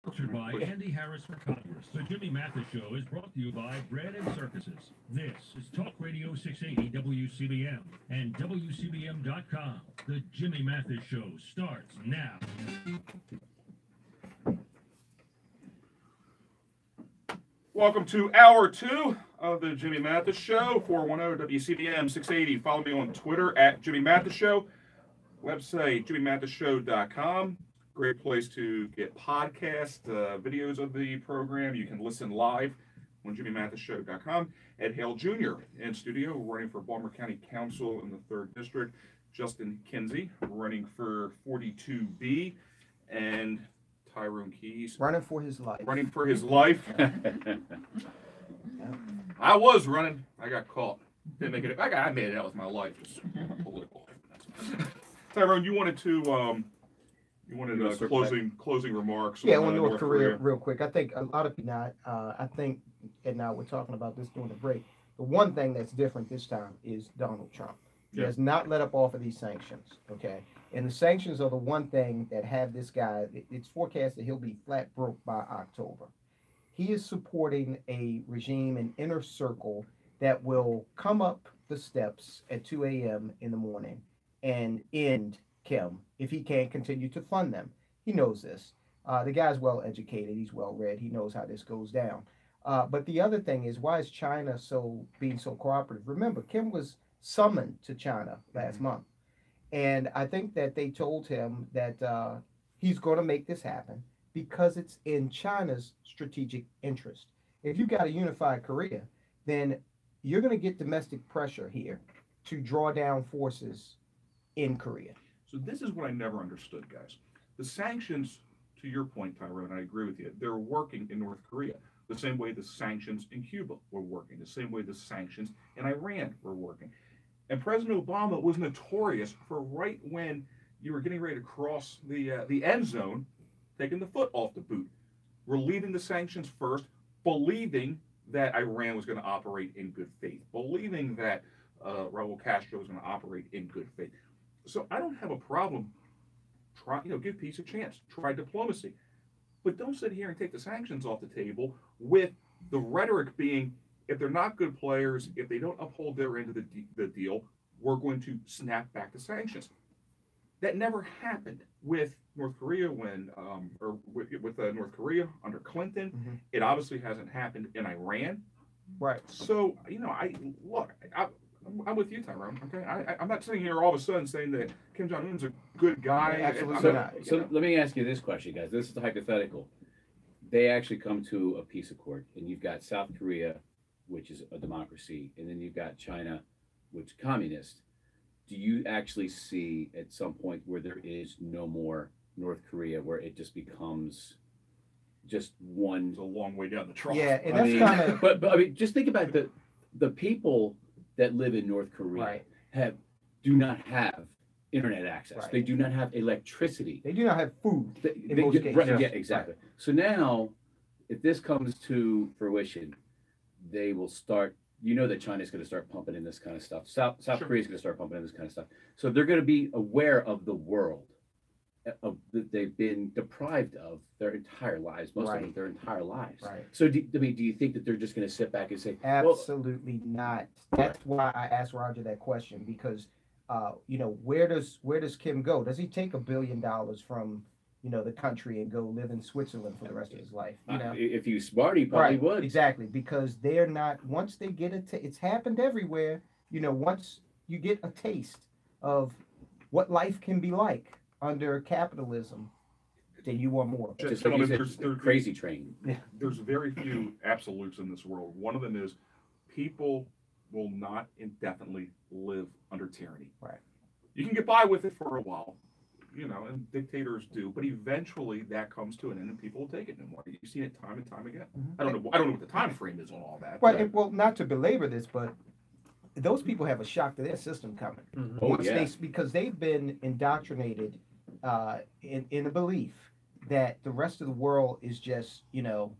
Sponsored by Andy Harris for Congress. The Jimmy Mathis Show is brought to you by Bread and Circuses. This is Talk Radio 680 WCBM and WCBM.com. The Jimmy Mathis Show starts now. Welcome to Hour 2 of the Jimmy Mathis Show, 410 WCBM 680. Follow me on Twitter at Jimmy Mathis Show. Website, JimmyMathisShow.com. Great place to get podcast videos of the program. You can listen live on JimmyMathisShow.com. Ed Hale Jr. in studio, running for Baltimore County Council in the 3rd District. Justin Kinsey, running for 42B. And Tyrone Keys. Running for his life. Running for his life. I was running. I got caught. Didn't make it. I made it out with my life. Just political. Tyrone, you wanted closing remarks. Yeah, on North Korea, real quick. I think a lot of people not. I think, and now we're talking about this during the break. The one thing that's different this time is Donald Trump. He has not let up off of these sanctions. Okay, and the sanctions are the one thing that have this guy. It's forecast that he'll be flat broke by October. He is supporting a regime, an inner circle that will come up the steps at 2 a.m. in the morning and end Kim if he can't continue to fund them. He knows this. The guy's well educated. He's well read. He knows how this goes down. But the other thing is, why is China being so cooperative? Remember, Kim was summoned to China last month. And I think that they told him that he's going to make this happen because it's in China's strategic interest. If you got a unified Korea, then you're going to get domestic pressure here to draw down forces in Korea. So this is what I never understood, guys. The sanctions, to your point, Tyrone, I agree with you, they're working in North Korea the same way the sanctions in Cuba were working, the same way the sanctions in Iran were working. And President Obama was notorious for right when you were getting ready to cross the end zone, taking the foot off the boot, relieving the sanctions first, believing that Iran was going to operate in good faith, believing that Raul Castro was going to operate in good faith. So I don't have a problem. Give peace a chance. Try diplomacy, but don't sit here and take the sanctions off the table with the rhetoric being, if they're not good players, if they don't uphold their end of the deal, we're going to snap back the sanctions. That never happened with North Korea with North Korea under Clinton. Mm-hmm. It obviously hasn't happened in Iran. Right. So I'm with you, Tyrone. Okay, I'm not sitting here all of a sudden saying that Kim Jong Un's a good guy. Absolutely not. So let me ask you this question, guys. This is hypothetical. They actually come to a peace accord, and you've got South Korea, which is a democracy, and then you've got China, which is communist. Do you actually see at some point where there is no more North Korea, where it just becomes just one? It's a long way down the trough. Yeah, and that's kind of. But I mean, just think about the people that live in North Korea do not have internet access. Right. They do not have electricity. They do not have food. In most cases. Right, yeah, exactly. Right. So now, if this comes to fruition, they will start. You know that China's going to start pumping in this kind of stuff. South Korea's going to start pumping in this kind of stuff. So they're going to be aware of the world that they've been deprived of their entire lives, most of them their entire lives. Right. So do you think that they're just going to sit back and say, absolutely not? That's why I asked Roger that question, because where does Kim go? Does he take $1 billion from the country and go live in Switzerland for the rest of his life? If he was smart, he probably would. Exactly, because they're not. Once they get it's happened everywhere. Once you get a taste of what life can be like under capitalism, then you want more. Just like there's crazy train. Yeah. There's very few absolutes in this world. One of them is people will not indefinitely live under tyranny. Right. You can get by with it for a while, and dictators do, but eventually that comes to an end and people will take it no more. You've seen it time and time again. Mm-hmm. I don't know what the time frame is on all that. Right. Well, not to belabor this, but those people have a shock to their system coming. Mm-hmm. Because they've been indoctrinated in the belief that the rest of the world is just, found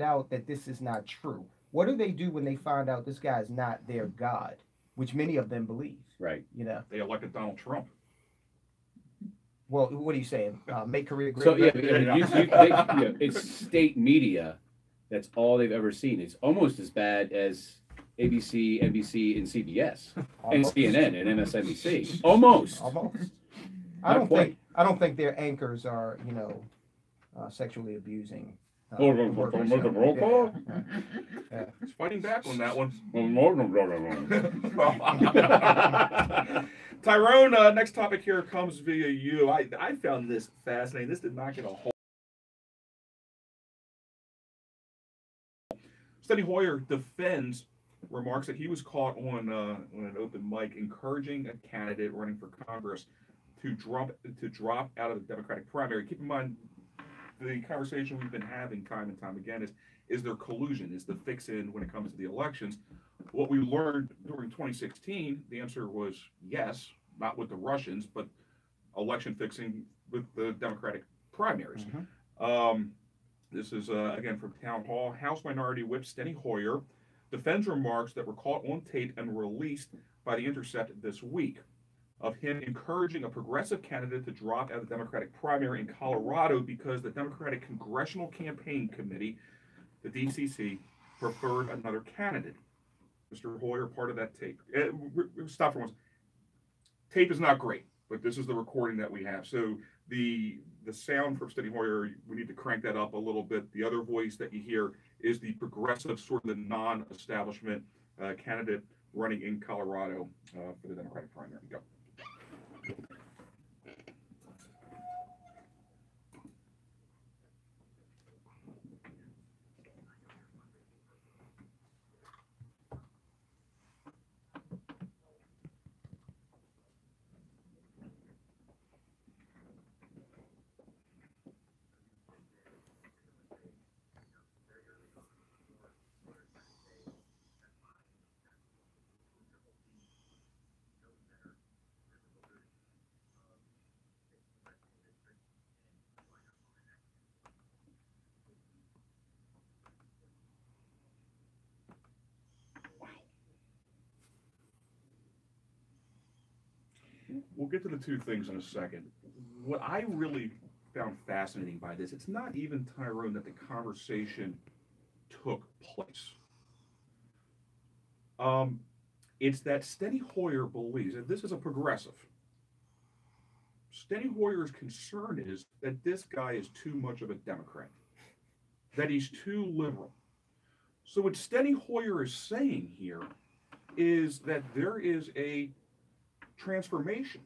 out that this is not true. What do they do when they find out this guy is not their God, which many of them believe? Right. They elected Donald Trump. Well, what are you saying? Make Korea great. So yeah, again? it's state media. That's all they've ever seen. It's almost as bad as ABC, NBC, and CBS, and Almost. CNN and MSNBC. Almost. Almost. My point. I don't think their anchors are, sexually abusing. Workers. Yeah. He's fighting back on that one. Tyrone, next topic here comes via you. I found this fascinating. This did not get a whole. Steny Hoyer defends remarks that he was caught on an open mic encouraging a candidate running for Congress to drop out of the Democratic primary. Keep in mind, the conversation we've been having time and time again is there collusion? Is the fix-in when it comes to the elections? What we learned during 2016, the answer was yes, not with the Russians, but election fixing with the Democratic primaries. This is, again, from Town Hall. House Minority Whip Steny Hoyer defends remarks that were caught on tape and released by The Intercept this week of him encouraging a progressive candidate to drop out of the Democratic primary in Colorado because the Democratic Congressional Campaign Committee, the DCC, preferred another candidate. Mr. Hoyer, part of that tape. Stop for once. Tape is not great, but this is the recording that we have. So the sound from Steny Hoyer, we need to crank that up a little bit. The other voice that you hear is the progressive, sort of the non-establishment candidate running in Colorado for the Democratic primary. Go. We'll get to the two things in a second. What I really found fascinating by this, it's not even, Tyrone, that the conversation took place. It's that Steny Hoyer believes, and this is a progressive, Steny Hoyer's concern is that this guy is too much of a Democrat, that he's too liberal. So what Steny Hoyer is saying here is that there is a transformation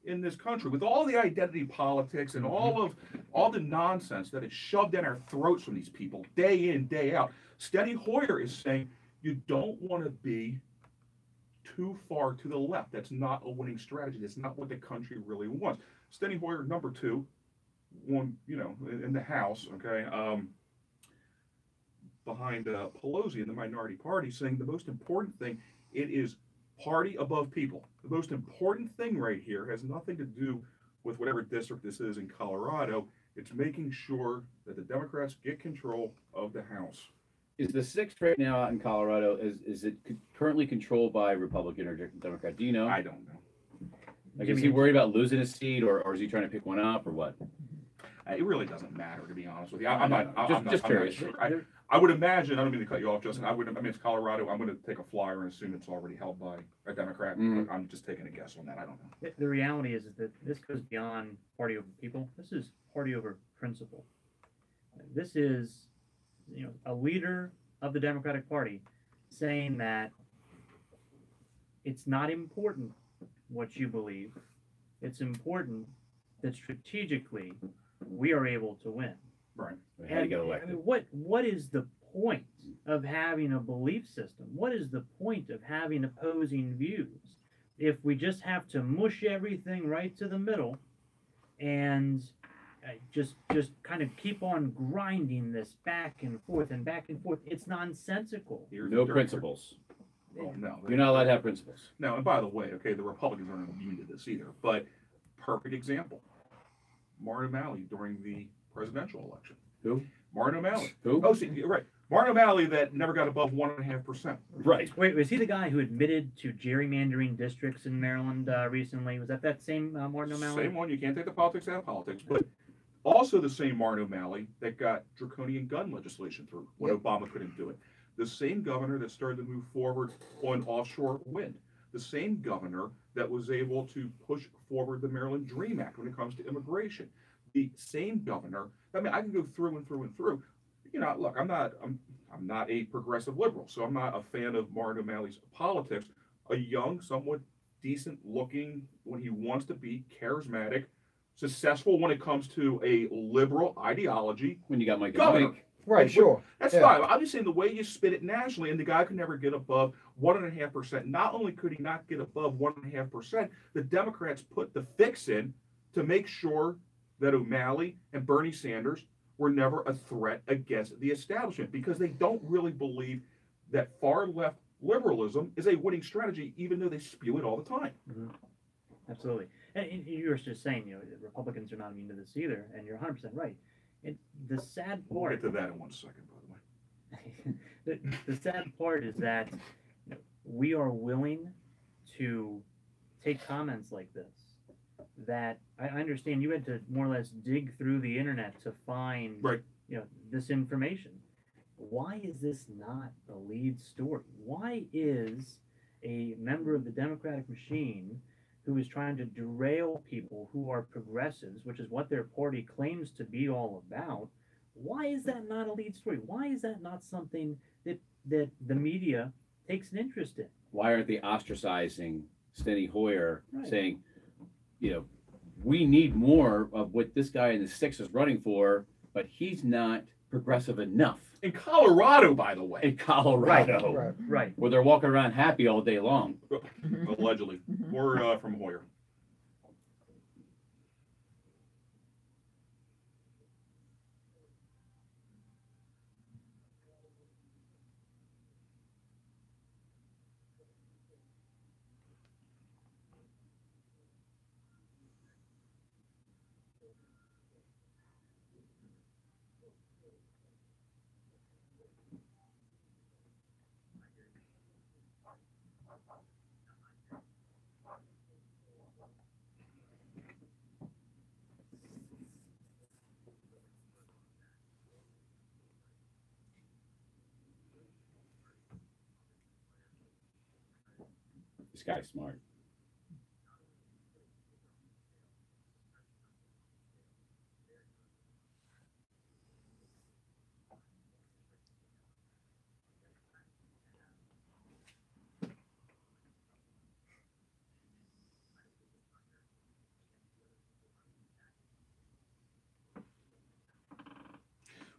in this country with all the identity politics and all the nonsense that is shoved down our throats from these people day in, day out. Steny Hoyer is saying you don't want to be too far to the left. That's not a winning strategy. That's not what the country really wants. Steny Hoyer, number two, in the House, okay, behind Pelosi and the minority party, saying the most important thing, it is party above people. The most important thing right here has nothing to do with whatever district this is in Colorado. It's making sure that the Democrats get control of the House. Is the 6th right now out in Colorado, is it currently controlled by Republican or Democrat? Do you know? I don't know. Like, is he worried about losing a seat, or is he trying to pick one up, or what? It really doesn't matter, to be honest with you. I'm just curious. Sure. I would imagine, I don't mean to cut you off, Justin. I mean, it's Colorado. I'm going to take a flyer and assume it's already held by a Democrat. But I'm just taking a guess on that. I don't know. The reality is that this goes beyond party over people. This is party over principle. This is, a leader of the Democratic Party saying that it's not important what you believe. It's important that strategically we are able to win. Right. How to get elected. I mean, what is the point of having a belief system? What is the point of having opposing views if we just have to mush everything right to the middle and just kind of keep on grinding this back and forth and back and forth? It's nonsensical. No principles. Oh, no. You're not allowed to have principles. No, and by the way, okay, the Republicans aren't immune to this either. But perfect example. Martin O'Malley during the presidential election. Who? Martin O'Malley. Who? Oh, see, you're right. Martin O'Malley that never got above 1.5%. Right. Wait, was he the guy who admitted to gerrymandering districts in Maryland recently? Was that same Martin O'Malley? Same one. You can't take the politics out of politics, but also the same Martin O'Malley that got draconian gun legislation through when Yep. Obama couldn't do it. The same governor that started to move forward on offshore wind. The same governor that was able to push forward the Maryland Dream Act when it comes to immigration. The same governor. I mean, I can go through and through and through. You know, look, I'm not a progressive liberal, so I'm not a fan of Martin O'Malley's politics. A young, somewhat decent looking, when he wants to be, charismatic, successful when it comes to a liberal ideology. When you got Mike and Governor. Mike. Right, sure. That's Yeah. fine. I'm just saying the way you spit it nationally, and the guy could never get above 1.5%. Not only could he not get above 1.5%, the Democrats put the fix in to make sure that O'Malley and Bernie Sanders were never a threat against the establishment because they don't really believe that far left liberalism is a winning strategy, even though they spew it all the time. Absolutely. And you were just saying, you know, the Republicans are not immune to this either, and you're 100% right. The sad We'll part, get to that in 1 second, by the way. the sad part is that you know, we are willing to take comments like this. That I understand you had to more or less dig through the internet to find, Right. you know, this information. Why is this not the lead story? Why is a member of the Democratic machine who is trying to derail people who are progressives, which is what their party claims to be all about, why is that not a lead story? Why is that not something that the media takes an interest in? Why aren't they ostracizing Steny Hoyer, Right. saying, you know, we need more of what this guy in the six is running for, but he's not progressive enough. In Colorado, by the way, In Colorado, Right. Right. where they're walking around happy all day long. allegedly, or from Hoyer. This guy's smart.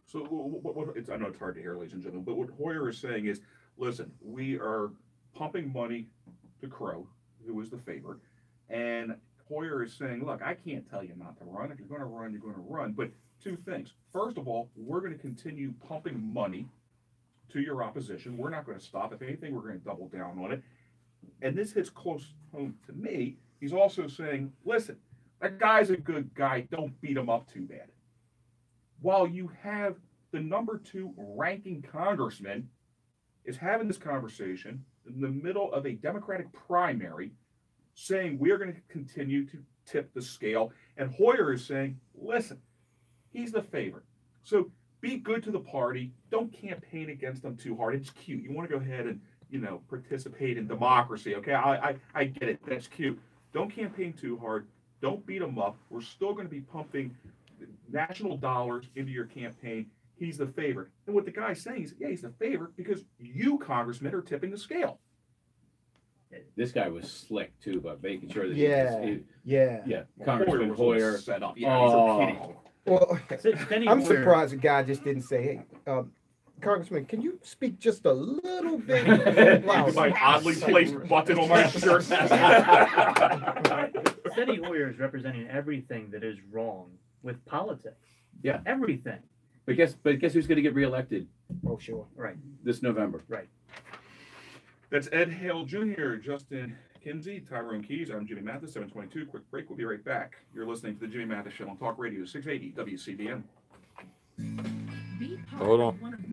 So I know it's hard to hear, ladies and gentlemen, but what Hoyer is saying is, listen, we are pumping money to Crow, who is the favorite, and Hoyer is saying, look, I can't tell you not to run. If you're going to run, you're going to run. But two things. First of all, we're going to continue pumping money to your opposition. We're not going to stop. If anything, we're going to double down on it. And this hits close home to me. He's also saying, listen, that guy's a good guy. Don't beat him up too bad. While you have the number 2 ranking congressman is having this conversation in the middle of a Democratic primary saying we're going to continue to tip the scale. And Hoyer is saying, listen, he's the favorite. So be good to the party. Don't campaign against them too hard. It's cute. You want to go ahead and, you know, participate in democracy. Okay, I get it. That's cute. Don't campaign too hard. Don't beat them up. We're still going to be pumping national dollars into your campaign. He's the favorite. And what the guy's saying is, yeah, he's the favorite because you, congressmen, are tipping the scale. This guy was slick too, but making sure that Yeah. Congressman Hoyer. Was set up. Yeah, Oh. he's kidding. Well, Steny I'm Hoyer- surprised the guy just didn't say, hey, Congressman, can you speak just a little bit louder? My oddly placed button on my shirt. Steny Hoyer is representing everything that is wrong with politics. Yeah. Everything. But guess who's going to get reelected Oh, sure. Right. this November? Right. That's Ed Hale Jr., Justin Kinsey, Tyrone Keys. I'm Jimmy Mathis, 722. Quick break. We'll be right back. You're listening to the Jimmy Mathis Show on Talk Radio 680 WCBM. Hold on.